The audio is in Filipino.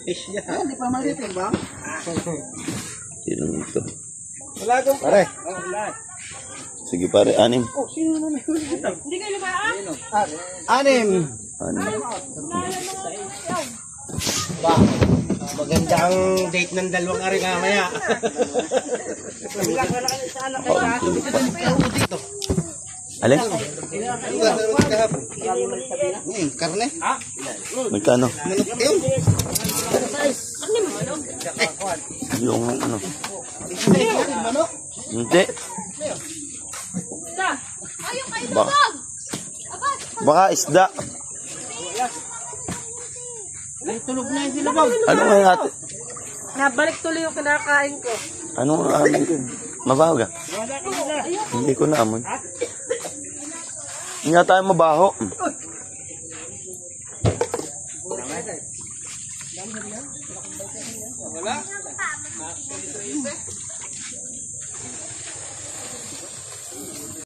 Hindi pa malitin ba? Sino ito? Pare. Sige pare, 6. Oh, sino na may huli dito? Hindi kayo lumaan? 6. 6. Ba, maganda ang date ng dalawang ari mamaya. Alin? Karne? Magkano? Manok yun? Yung ano? Manok? Hindi. Ayaw kayo Baka, lumag! baka isda. Tulog na yung silabag. Ano nga yung ate? Nabalik tuloy yung kinakain ko. Ano nga amoy ko? Mabaho ka? Hindi ko na amoy. Hindi nga tayo mabaho. Wala?